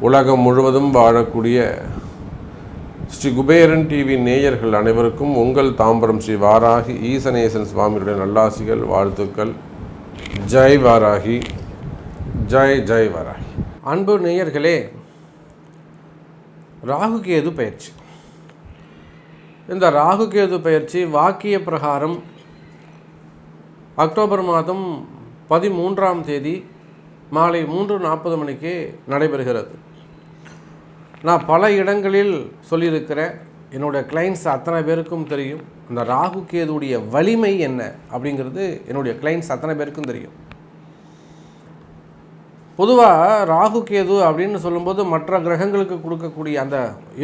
உலகம் முழுவதும் வாழக்கூடிய ஸ்ரீ குபேரன் டிவி நேயர்கள் அனைவருக்கும் உங்கள் தாம்பரம் ஸ்ரீ வாராகி ஈசனேசன் சுவாமியுடைய நல்லாசிகள், வாழ்த்துக்கள். ஜெய் வாராகி, ஜெய் ஜெய் வாராகி. அன்பு நேயர்களே, ராகுகேது பயிற்சி. இந்த ராகுகேது பயிற்சி வாக்கிய பிரகாரம் அக்டோபர் மாதம் 13ஆம் தேதி மாலை 3:40 மணிக்கு நடைபெறுகிறது. நான் பல இடங்களில் சொல்லியிருக்கிறேன். என்னுடைய கிளைண்ட்ஸ் அத்தனை பேருக்கும் தெரியும் இந்த ராகு கேதுடைய வலிமை என்ன அப்படிங்கிறது. என்னுடைய கிளைண்ட்ஸ் அத்தனை பேருக்கும் தெரியும். பொதுவாக ராகு கேது அப்படின்னு சொல்லும்போது மற்ற கிரகங்களுக்கு கொடுக்கக்கூடிய அந்த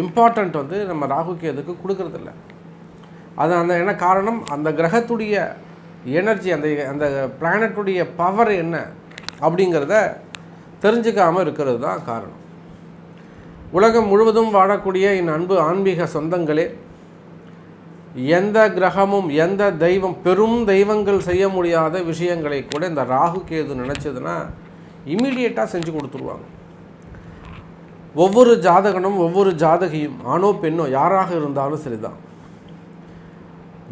இம்பார்ட்டண்ட் நம்ம ராகு கேதுக்கு கொடுக்கறதில்ல. அது என்ன காரணம், அந்த கிரகத்துடைய எனர்ஜி, அந்த பிளானட்டுடைய பவர் என்ன அப்படிங்கிறத தெரிஞ்சுக்காமல் இருக்கிறது தான் காரணம். உலகம் முழுவதும் வாழக்கூடிய என் அன்பு ஆன்மீக சொந்தங்களே, எந்த கிரகமும் எந்த தெய்வம், பெரும் தெய்வங்கள் செய்ய முடியாத விஷயங்களை கூட இந்த ராகு கேது நினச்சதுன்னா இமீடியட்டாக செஞ்சு கொடுத்துருவாங்க. ஒவ்வொரு ஜாதகனும் ஒவ்வொரு ஜாதகியும், ஆணோ பெண்ணோ யாராக இருந்தாலும் சரிதான்,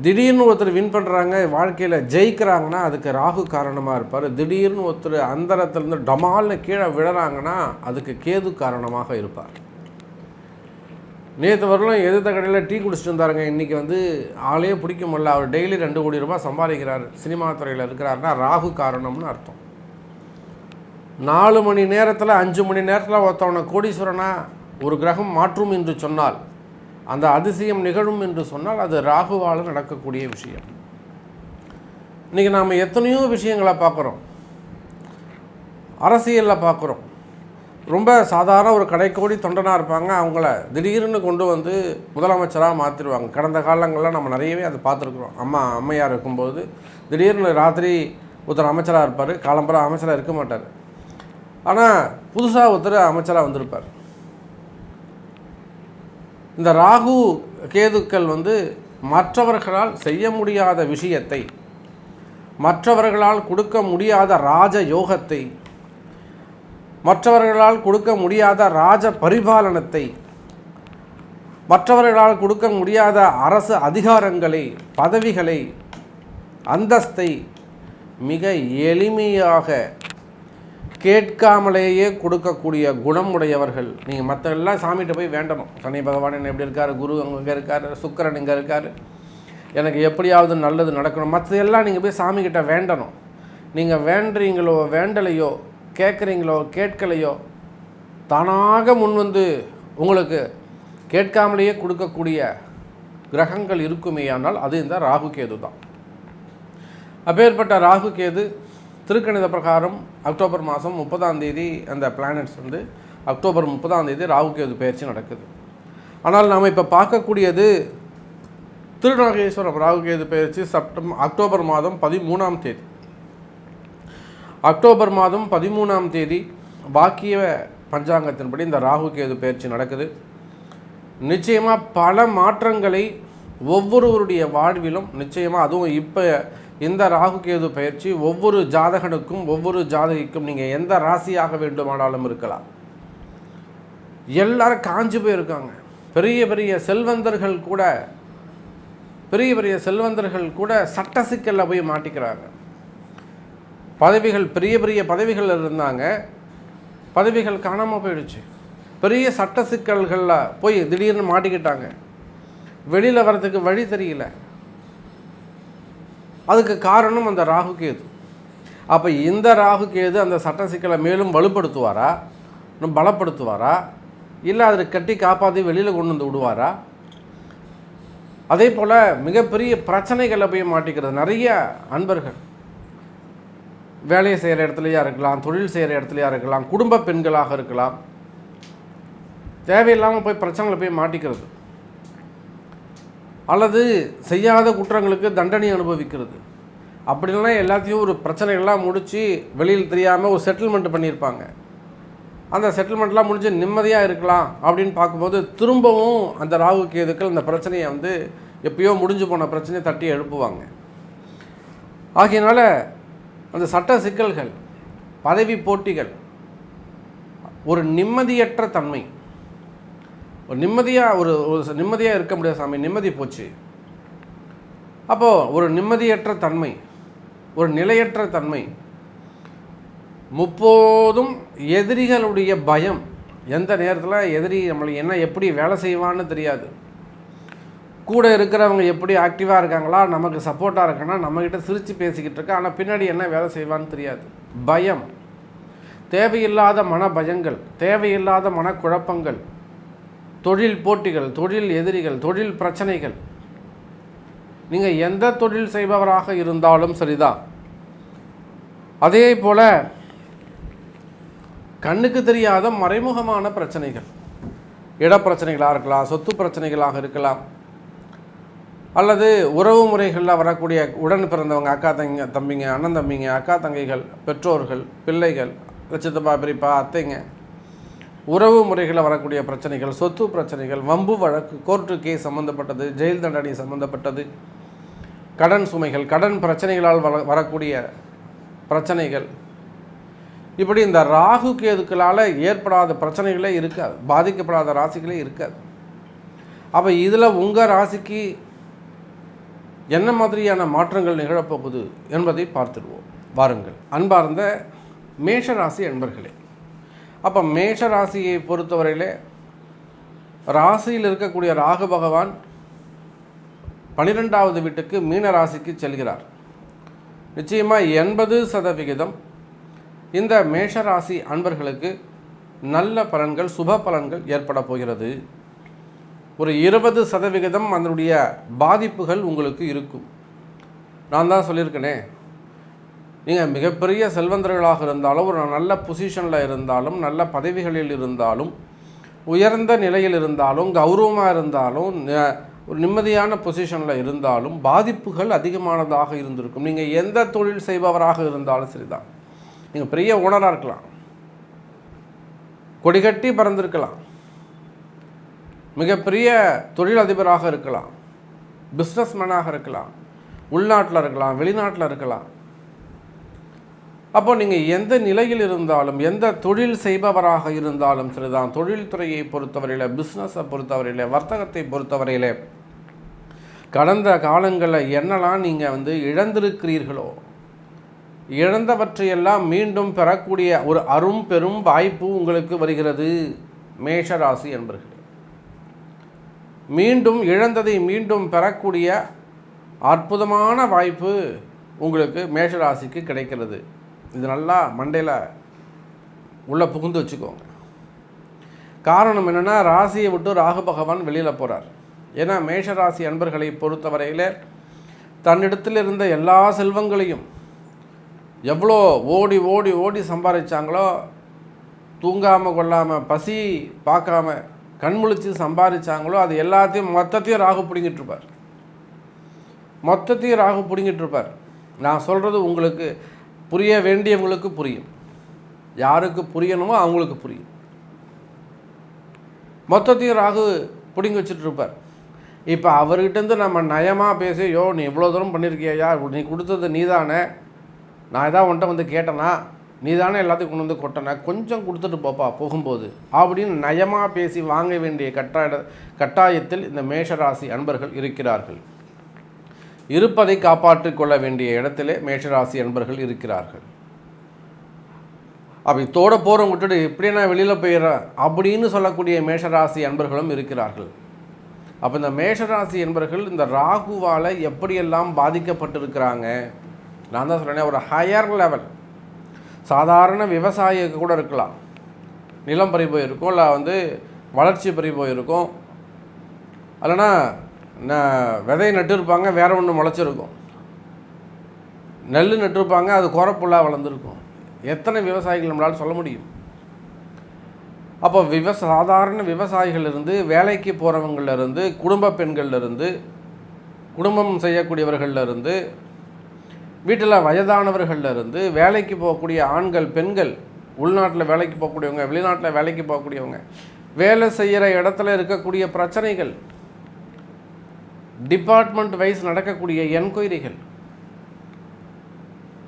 திடீர்னு ஒருத்தர் வின் பண்ணுறாங்க, வாழ்க்கையில் ஜெயிக்கிறாங்கன்னா அதுக்கு ராகு காரணமாக இருப்பார். திடீர்னு ஒருத்தர் அந்தரத்துலேருந்து டமால்னு கீழே விழுறாங்கன்னா அதுக்கு கேது காரணமாக இருப்பார். நேற்று வரலாம் எதிர்த்த கடையில் டீ குடிச்சிட்டு இருந்தாருங்க, இன்றைக்கி ஆளே பிடிக்க முடியல, அவர் டெய்லி 2 கோடி ரூபாய் சம்பாதிக்கிறார், சினிமா துறையில் இருக்கிறாருன்னா ராகு காரணம்னு அர்த்தம். 4 மணி நேரத்தில் 5 மணி நேரத்தில் ஒருத்தவனை கோடீஸ்வரனா ஒரு கிரகம் மாற்றும் என்று சொன்னால், அந்த அதிசயம் நிகழும் என்று சொன்னால் அது ராகுவால் நடக்கக்கூடிய விஷயம். இன்றைக்கி நாம் எத்தனையோ விஷயங்களை பார்க்குறோம். அரசியலில் பார்க்குறோம். ரொம்ப சாதாரண ஒரு கடைக்கோடி தொண்டனாக இருப்பாங்க, அவங்கள திடீர்னு கொண்டு முதலமைச்சராக மாற்றிடுவாங்க. கடந்த காலங்களில் நம்ம நிறையவே அதை பார்த்துருக்குறோம். அம்மையார் இருக்கும்போது திடீர்னு ராத்திரி ஒருத்தர் அமைச்சராக இருப்பார், காலம்பரம் அமைச்சராக இருக்க மாட்டார். ஆனால் புதுசாக ஒருத்தர் அமைச்சராக வந்திருப்பார். இந்த ராகு கேதுக்கள் மற்றவர்களால் செய்ய முடியாத விஷயத்தை, மற்றவர்களால் கொடுக்க முடியாத ராஜ யோகத்தை, மற்றவர்களால் கொடுக்க முடியாத ராஜ பரிபாலனத்தை, மற்றவர்களால் கொடுக்க முடியாத அரசு அதிகாரங்களை, பதவிகளை, அந்தஸ்தை மிக எளிமையாக கேட்காமலேயே கொடுக்கக்கூடிய குணம் உடையவர்கள். நீங்கள் மற்ற எல்லாம் சாமிகிட்ட போய் வேண்டணும். சனி பகவான் என்ன எப்படி இருக்கார், குரு அங்கே இருக்கார், சுக்கிரன் இங்கே இருக்கார், எனக்கு எப்படியாவது நல்லது நடக்கணும், மற்ற எல்லாம் நீங்கள் போய் சாமிக்கிட்ட வேண்டணும். நீங்கள் வேண்டுறீங்களோ வேண்டலையோ, கேட்குறீங்களோ கேட்கலையோ, தானாக உங்களுக்கு கேட்காமலேயே கொடுக்கக்கூடிய கிரகங்கள் இருக்குமேயானால் அது இந்த ராகு கேது தான். அப்பேற்பட்ட ராகு கேது திருக்கணித பிரகாரம் அக்டோபர் மாதம் 30ஆம் தேதி அந்த பிளானட்ஸ் அக்டோபர் 30ஆம் தேதி ராகு கேது பயிற்சி நடக்குது. ஆனால் நாம் இப்போ பார்க்கக்கூடியது திருநாகேஸ்வரம் ராகு கேது பயிற்சி அக்டோபர் மாதம் 13ஆம் தேதி. அக்டோபர் மாதம் 13ஆம் தேதி வாக்கிய பஞ்சாங்கத்தின்படி இந்த ராகு கேது பயிற்சி நடக்குது. நிச்சயமாக பல மாற்றங்களை ஒவ்வொருவருடைய வாழ்விலும் நிச்சயமாக, அதுவும் இப்போ இந்த ராகு கேது பயிற்சி ஒவ்வொரு ஜாதகனுக்கும் ஒவ்வொரு ஜாதகிக்கும், நீங்கள் எந்த ராசியாக வேண்டுமானாலும் இருக்கலாம், எல்லாரும் காஞ்சு போயிருக்காங்க. பெரிய பெரிய செல்வந்தர்கள் கூட சட்ட சிக்கலில் போய் மாட்டிக்கிறாங்க. பதவிகள், பெரிய பெரிய பதவிகள் இருந்தாங்க, பதவிகள் காணாமல் போயிடுச்சு. பெரிய சட்ட சிக்கல்களில் போய் திடீர்னு மாட்டிக்கிட்டாங்க, வெளியில் வர்றதுக்கு வழி தெரியல. அதுக்கு காரணம் அந்த ராகு கேது. அப்போ இந்த ராகு கேது அந்த சட்ட சிக்கலை மேலும் வலுப்படுத்துவாரா, இன்னும் பலப்படுத்துவாரா, இல்லை அதில் கட்டி காப்பாற்றி வெளியில் கொண்டு விடுவாரா? அதே போல் மிகப்பெரிய பிரச்சனைகளில் போய் மாட்டிக்கிறது நிறைய அன்பர்கள். வேலையை செய்கிற இடத்துலையா இருக்கலாம், தொழில் செய்கிற இடத்துலையா இருக்கலாம், குடும்ப பெண்களாக இருக்கலாம், தேவையில்லாமல் போய் பிரச்சனைகளை போய் மாட்டிக்கிறது, அல்லது செய்யாத குற்றங்களுக்கு தண்டனை அனுபவிக்கிறது. அப்படின்னா எல்லாத்தையும் ஒரு பிரச்சனைகள்லாம் முடித்து வெளியில் தெரியாமல் ஒரு செட்டில்மெண்ட் பண்ணியிருப்பாங்க. அந்த செட்டில்மெண்ட்லாம் முடிஞ்சு நிம்மதியாக இருக்கலாம் அப்படின்னு பார்க்கும்போது திரும்பவும் அந்த ராகு கேதுக்கள் அந்த பிரச்சனையை எப்பயோ முடிஞ்சு போன பிரச்சனையை தட்டி எழுப்புவாங்க. ஆகையினால அந்த சட்ட சிக்கல்கள், பதவி போட்டிகள், ஒரு நிம்மதியற்ற தன்மை, ஒரு நிம்மதியாக இருக்க முடியாது சாமி, நிம்மதி போச்சு. அப்போது ஒரு நிம்மதியற்ற தன்மை, ஒரு நிலையற்ற தன்மை, முப்போதும் எதிரிகளுடைய பயம். எந்த நேரத்தில் எதிரி நம்மளை என்ன எப்படி வேலை செய்வான்னு தெரியாது. கூட இருக்கிறவங்க எப்படி ஆக்டிவாக இருக்காங்களா, நமக்கு சப்போர்ட்டாக இருக்கானா, நம்மக்கிட்ட சிரித்து பேசிக்கிட்டு இருக்கா, ஆனால் பின்னாடி என்ன வேலை செய்வான்னு தெரியாது. பயம், தேவையில்லாத மன பயங்கள், தேவையில்லாத மனக்குழப்பங்கள், தொழில் போட்டிகள், தொழில் எதிரிகள், தொழில் பிரச்சனைகள். நீங்கள் எந்த தொழில் செய்பவராக இருந்தாலும் சரிதான். அதே போல் கண்ணுக்கு தெரியாத மறைமுகமான பிரச்சனைகள், இடப்பிரச்சனைகளாக இருக்கலாம், சொத்து பிரச்சனைகளாக இருக்கலாம், அல்லது உறவு முறைகளில் வரக்கூடிய உடன் பிறந்தவங்க, அக்கா தம்பிங்க, அண்ணன் தம்பிங்க, அக்கா தங்கைகள், பெற்றோர்கள், பிள்ளைகள், சித்தப்பா பெரியப்பா, அத்தைங்க, உறவு முறைகளில் வரக்கூடிய பிரச்சனைகள், சொத்து பிரச்சனைகள், வம்பு வழக்கு, கோர்ட்டு கேஸ் சம்மந்தப்பட்டது, ஜெயில் தண்டனை சம்மந்தப்பட்டது, கடன் சுமைகள், கடன் பிரச்சனைகளால் வரக்கூடிய பிரச்சனைகள், இப்படி இந்த ராகு கேதுக்களால் ஏற்படாத பிரச்சனைகளே இருக்காது, பாதிக்கப்படாத ராசிகளே இருக்காது. அப்போ இதில் உங்கள் ராசிக்கு என்ன மாதிரியான மாற்றங்கள் நிகழப்போகுது என்பதை பார்த்துடுவோம். வாருங்கள். அன்பார்ந்த மேஷராசி அன்பர்களே, அப்போ மேஷராசியை பொறுத்தவரையிலே ராசியில் இருக்கக்கூடிய ராகு பகவான் 12வது வீட்டுக்கு மீன ராசிக்கு செல்கிறார். நிச்சயமாக 80% இந்த மேஷராசி அன்பர்களுக்கு நல்ல பலன்கள், சுப பலன்கள் ஏற்பட போகிறது. ஒரு 20% அதனுடைய பாதிப்புகள் உங்களுக்கு இருக்கும். நான் தான் சொல்லியிருக்கேனே, நீங்கள் மிகப்பெரிய செல்வந்தர்களாக இருந்தாலும், ஒரு நல்ல பொசிஷனில் இருந்தாலும், நல்ல பதவிகளில் இருந்தாலும், உயர்ந்த நிலையில் இருந்தாலும், கௌரவமாக இருந்தாலும், ஒரு நிம்மதியான பொசிஷனில் இருந்தாலும் பாதிப்புகள் அதிகமானதாக இருந்திருக்கும். நீங்கள் எந்த தொழில் செய்பவராக இருந்தாலும் சரிதான். நீங்கள் பெரிய ஓனராக இருக்கலாம், கொடிகட்டி பறந்திருக்கலாம், மிகப்பெரிய தொழிலதிபராக இருக்கலாம், பிஸ்னஸ்மேனாக இருக்கலாம், உள்நாட்டில் இருக்கலாம், வெளிநாட்டில் இருக்கலாம். அப்போ நீங்கள் எந்த நிலையில் இருந்தாலும், எந்த தொழில் செய்பவராக இருந்தாலும் சரிதான், தொழில்துறையை பொறுத்தவரையில், பிஸ்னஸை பொறுத்தவரையில், வர்த்தகத்தை பொறுத்தவரையில் கடந்த காலங்களில் என்னெல்லாம் நீங்கள் இழந்திருக்கிறீர்களோ, இழந்தவற்றையெல்லாம் மீண்டும் பெறக்கூடிய ஒரு அரும் பெரும் வாய்ப்பு உங்களுக்கு வருகிறது மேஷராசி என்பர்களே. மீண்டும் இழந்ததை மீண்டும் பெறக்கூடிய அற்புதமான வாய்ப்பு உங்களுக்கு மேஷராசிக்கு கிடைக்கிறது. இது நல்லா மண்டையில் உள்ளே புகுந்து வச்சுக்கோங்க. காரணம் என்னென்னா, ராசியை விட்டு ராகு பகவான் வெளியில் போகிறார். ஏன்னா மேஷராசி அன்பர்களை பொறுத்தவரையில் தன்னிடத்தில் இருந்த எல்லா செல்வங்களையும் எவ்வளோ ஓடி ஓடி ஓடி சம்பாதிச்சாங்களோ, தூங்காமல் கொள்ளாமல் பசி பார்க்காம கண்முழிச்சு சம்பாதிச்சாங்களோ, அது எல்லாத்தையும் மொத்தத்தையும் ராகு பிடிங்கிட்டுருப்பார். மொத்தத்தையும் ராகு பிடிங்கிட்டுருப்பார். நான் சொல்கிறது உங்களுக்கு புரிய வேண்டியவங்களுக்கு புரியும், யாருக்கு புரியணுமோ அவங்களுக்கு புரியும். மொத்தத்தையும் ராகு பிடிங்கி வச்சுட்ருப்பார். இப்போ அவர்கிட்டருந்து நம்ம நயமாக பேசி, யோ நீ இவ்வளோ தூரம் பண்ணியிருக்கியா, நீ கொடுத்தது நீ தானே, நான் எதாவது உன்ட்ட கேட்டேனா, நீ தானே எல்லாத்தையும் கொண்டு கொட்டன, கொஞ்சம் கொடுத்துட்டு போப்பா போகும்போது அப்படின்னு நயமாக பேசி வாங்க வேண்டிய கட்டாயத்தில் இந்த மேஷராசி அன்பர்கள் இருக்கிறார்கள். இருப்பதை காப்பாற்றிக் கொள்ள வேண்டிய இடத்திலே மேஷராசி அன்பர்கள் இருக்கிறார்கள். அப்படி தோட போகிறவங்க விட்டுட்டு இப்படியே நான் வெளியில் போயிடுறேன் அப்படின்னு சொல்லக்கூடிய மேஷராசி அன்பர்களும் இருக்கிறார்கள். அப்போ இந்த மேஷராசி என்பர்கள் இந்த ராகுவால் எப்படியெல்லாம் பாதிக்கப்பட்டிருக்கிறாங்க. நான் தான் சொல்கிறேன், ஒரு ஹையர் லெவல் சாதாரண விவசாயி கூட இருக்கலாம், நிலம் பறி போயிருக்கும், இல்லை வளர்ச்சி பறி போயிருக்கும், இல்லைனா விதையை நட்டுருப்பாங்க, வேறு ஒன்று முளைச்சிருக்கும், நெல் நட்டுருப்பாங்க, அது குறப்புள்ளாக வளர்ந்துருக்கும். எத்தனை விவசாயிகள் நம்மளால் சொல்ல முடியும்? அப்போ சாதாரண விவசாயிகளிலிருந்து, வேலைக்கு போகிறவங்களிலிருந்து, குடும்ப பெண்கள்லேருந்து, குடும்பம் செய்யக்கூடியவர்களிலிருந்து, வீட்டில் வயதானவர்களிலிருந்து, வேலைக்கு போகக்கூடிய ஆண்கள் பெண்கள், உள்நாட்டில் வேலைக்கு போகக்கூடியவங்க, வெளிநாட்டில் வேலைக்கு போகக்கூடியவங்க, வேலை செய்கிற இடத்துல இருக்கக்கூடிய பிரச்சனைகள், டிபார்ட்மெண்ட் வைஸ் நடக்கக்கூடிய என்கொயரிகள்,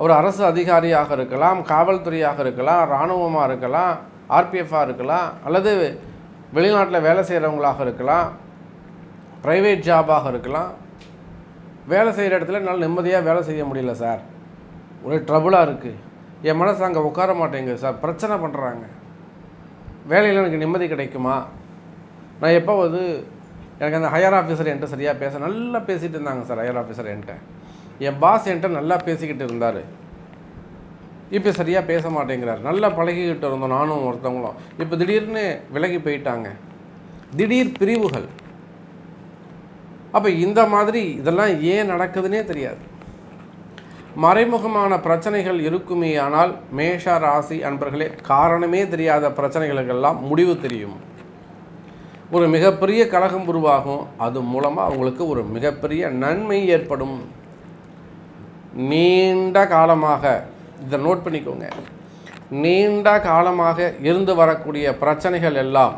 ஒரு அரசு அதிகாரியாக இருக்கலாம், காவல்துறையாக இருக்கலாம், இராணுவமாக இருக்கலாம், ஆர்பிஎஃபாக இருக்கலாம், அல்லது வெளிநாட்டில் வேலை செய்கிறவங்களாக இருக்கலாம், ப்ரைவேட் ஜாபாக இருக்கலாம். வேலை செய்கிற இடத்துல என்னால் நிம்மதியாக வேலை செய்ய முடியல சார், ஒரே ட்ரபுளாக இருக்குது, என் மனசு அங்கே உட்கார மாட்டேங்குது சார், பிரச்சனை பண்ணுறாங்க, வேலையில் எனக்கு நிம்மதி கிடைக்குமா? நான் எப்போ எனக்கு அந்த ஹையர் ஆஃபீஸர் என்கிட்ட சரியாக நல்லா பேசிகிட்டு இருந்தாங்க சார். ஹையர் ஆஃபீஸர் என்கிட்ட, என் பாஸ் என்கிட்ட நல்லா பேசிக்கிட்டு இருந்தார், இப்போ சரியாக பேச மாட்டேங்கிறார். நல்லா பழகிக்கிட்டு இருந்தோம் நானும் ஒருத்தவங்களும், இப்போ திடீர்னு விலகி போயிட்டாங்க. திடீர் பிரிவுகள். அப்போ இந்த மாதிரி இதெல்லாம் ஏன் நடக்குதுன்னே தெரியாது. மறைமுகமான பிரச்சனைகள் இருக்குமே. ஆனால் மேஷ ராசி அன்பர்களே, காரணமே தெரியாத பிரச்சனைகளுக்கெல்லாம் முடிவு தெரியும். ஒரு மிகப்பெரிய கலகம் உருவாகும். அது மூலமாக அவங்களுக்கு ஒரு மிகப்பெரிய நன்மை ஏற்படும். நீண்ட காலமாக இதை நோட் பண்ணிக்கோங்க. நீண்ட காலமாக இருந்து வரக்கூடிய பிரச்சனைகள் எல்லாம்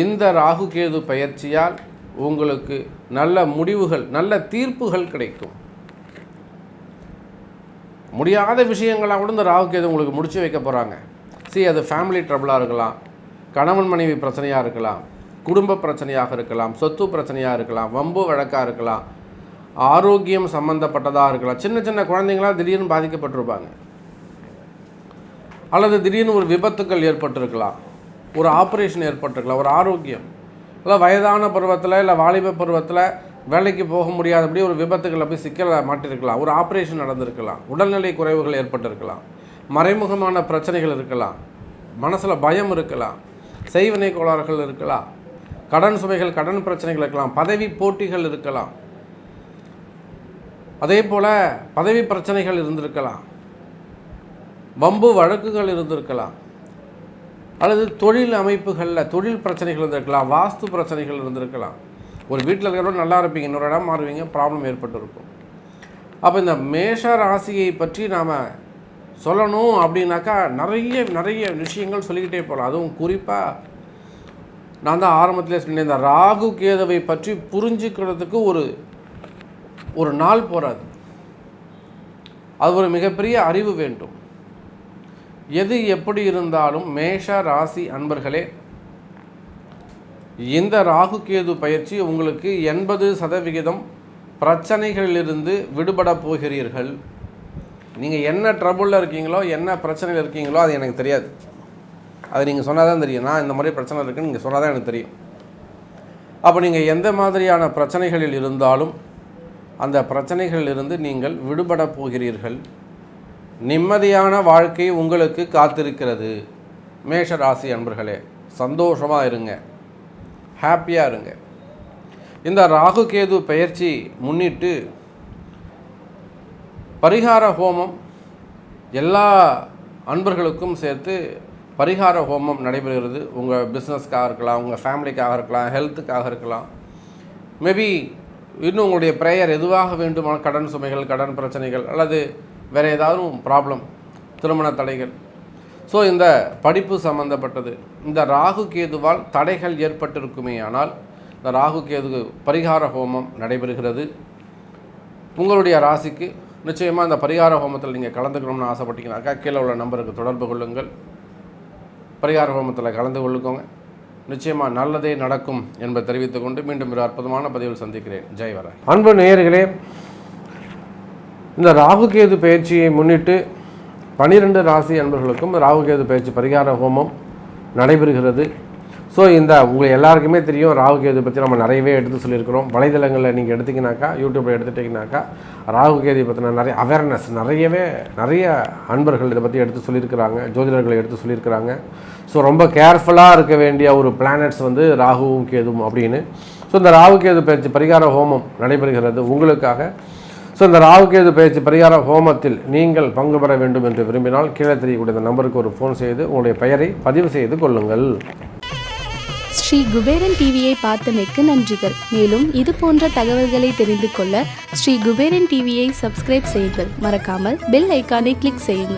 இந்த ராகு கேது பயிற்சியால் உங்களுக்கு நல்ல முடிவுகள், நல்ல தீர்ப்புகள் கிடைக்கும். முடியாத விஷயங்களாக கூட இந்த ராகு கேது உங்களுக்கு முடிச்சு வைக்க போகிறாங்க. அது ஃபேமிலி ட்ரபிளாக இருக்கலாம், கணவன் மனைவி பிரச்சனையாக இருக்கலாம், குடும்ப பிரச்சனையாக இருக்கலாம், சொத்து பிரச்சனையாக இருக்கலாம், வம்பு வழக்காக இருக்கலாம், ஆரோக்கியம் சம்மந்தப்பட்டதாக இருக்கலாம். சின்ன சின்ன குழந்தைங்களாம் திடீர்னு பாதிக்கப்பட்டிருப்பாங்க, அல்லது திடீர்னு ஒரு விபத்துக்கள் ஏற்பட்டிருக்கலாம், ஒரு ஆப்ரேஷன் ஏற்பட்டிருக்கலாம், ஒரு ஆரோக்கியம், இல்லை வயதான பருவத்தில் இல்லை வாலிப பருவத்தில் வேலைக்கு போக முடியாதபடி ஒரு விபத்துக்களை போய் சிக்கல மாட்டிருக்கலாம், ஒரு ஆப்ரேஷன் நடந்திருக்கலாம், உடல்நிலை குறைவுகள் ஏற்பட்டிருக்கலாம், மறைமுகமான பிரச்சனைகள் இருக்கலாம், மனசில் பயம் இருக்கலாம், செய்வினை கோளாறுகள் இருக்கலாம், கடன் சுமைகள், கடன் பிரச்சனைகள் இருக்கலாம், பதவி போட்டிகள் இருக்கலாம், அதே போல் பதவி பிரச்சனைகள் இருந்திருக்கலாம், வம்பு வழக்குகள் இருந்திருக்கலாம், அல்லது தொழில் அமைப்புகளில் தொழில் பிரச்சனைகள் இருந்திருக்கலாம், வாஸ்து பிரச்சனைகள் இருந்திருக்கலாம். ஒரு வீட்டில் இருக்கிறவங்க நல்லா இருப்பீங்க, இன்னொரு இடம் மாறுவீங்க, ப்ராப்ளம் ஏற்பட்டிருக்கும். அப்போ இந்த மேஷ ராசியை பற்றி நாம் சொல்லணும் அப்படின்னாக்கா நிறைய விஷயங்கள் சொல்லிக்கிட்டே போகலாம். அதுவும் குறிப்பாக நான் தான் ஆரம்பத்திலே சொன்னேன், இந்த ராகு கேதுவை பற்றி புரிஞ்சுக்கிறதுக்கு ஒரு நாள் போகாது. அது ஒரு மிகப்பெரிய அறிவு வேண்டும். எது எப்படி இருந்தாலும் மேஷ ராசி அன்பர்களே, இந்த ராகு கேது பயிற்சி உங்களுக்கு 80% பிரச்சனைகளிலிருந்து விடுபட போகிறீர்கள். நீங்கள் என்ன ட்ரபுளில் இருக்கீங்களோ, என்ன பிரச்சனையில் இருக்கீங்களோ அது எனக்கு தெரியாது. அது நீங்கள் சொன்னால் தான் தெரியும். நான் இந்த மாதிரி பிரச்சனை இருக்குன்னு நீங்கள் சொன்னால் தான் எனக்கு தெரியும். அப்போ நீங்கள் எந்த மாதிரியான பிரச்சனைகளில் இருந்தாலும் அந்த பிரச்சனைகளிலிருந்து நீங்கள் விடுபட போகிறீர்கள். நிம்மதியான வாழ்க்கை உங்களுக்கு காத்திருக்கிறது. மேஷ ராசி அன்பர்களே, சந்தோஷமாக இருங்க, ஹாப்பியாக இருங்க. இந்த ராகு கேது பயிற்சி முன்னிட்டு பரிகார ஹோமம் எல்லா அன்பர்களுக்கும் சேர்த்து பரிகார ஹோமம் நடைபெறுகிறது. உங்கள் பிஸ்னஸ்க்காக இருக்கலாம், உங்கள் ஃபேமிலிக்காக இருக்கலாம், ஹெல்த்துக்காக இருக்கலாம், மேபி இன்னும் உங்களுடைய ப்ரேயர் எதுவாக வேண்டுமான கடன் சுமைகள், கடன் பிரச்சனைகள், அல்லது வேறு ஏதாவது ப்ராப்ளம், திருமண தடைகள், ஸோ இந்த படிப்பு சம்மந்தப்பட்டது, இந்த ராகு கேதுவால் தடைகள் ஏற்பட்டிருக்குமே. ஆனால் இந்த ராகு கேது பரிகார ஹோமம் நடைபெறுகிறது. உங்களுடைய ராசிக்கு நிச்சயமாக இந்த பரிகார ஹோமத்தில் நீங்கள் கலந்துக்கணும்னு ஆசைப்பட்டீங்கன்னாக்கா கீழே உள்ள நம்பருக்கு தொடர்பு கொள்ளுங்கள். பரிகார ஹோமத்தில் கலந்து கொள்ளுக்கோங்க. நிச்சயமாக நல்லதே நடக்கும் என்பதை தெரிவித்துக்கொண்டு மீண்டும் ஒரு அற்புதமான பதிவில் சந்திக்கிறேன். ஜெய் வர. அன்பு நேயர்களே, இந்த ராகு கேது பயிற்சியை முன்னிட்டு 12 ராசி அன்பர்களுக்கும் ராகு கேது பயிற்சி பரிகார ஹோமம் நடைபெறுகிறது. ஸோ உங்களுக்கு எல்லாருக்குமே தெரியும், ராகு கேது பற்றி நம்ம நிறையவே எடுத்து சொல்லியிருக்கிறோம். வலைதளங்களில் நீங்கள் எடுத்திங்கனாக்கா, யூடியூப்பில் எடுத்துட்டிங்கனாக்கா ராகு கேது பற்றின நிறைய அவேர்னஸ் நிறைய அன்பர்கள் இதை பற்றி எடுத்து சொல்லியிருக்கிறாங்க, ஜோதிடர்களை எடுத்து சொல்லியிருக்கிறாங்க. ஸோ ரொம்ப கேர்ஃபுல்லாக இருக்க வேண்டிய ஒரு பிளானட்ஸ் ராகுவும் கேதுவும் அப்படின்னு. ஸோ இந்த ராகு கேது பயிற்சி பரிகார ஹோமம் நடைபெறுகிறது உங்களுக்காக. ஸோ இந்த ராகு கேது பயிற்சி பரிகார ஹோமத்தில் நீங்கள் பங்கு பெற வேண்டும் என்று விரும்பினால் கீழே தெரியக்கூடிய இந்த நம்பருக்கு ஒரு ஃபோன் செய்து உங்களுடைய பெயரை பதிவு செய்து கொள்ளுங்கள். ஸ்ரீ குபேரன் டிவியை பார்த்தமைக்கு நன்றிகள். மேலும் இது போன்ற தகவல்களை தெரிந்து கொள்ள ஸ்ரீ குபேரன் டிவியை சப்ஸ்கிரைப் செய்யுங்கள். மறக்காமல் பெல் ஐக்கானை கிளிக் செய்யுங்கள்.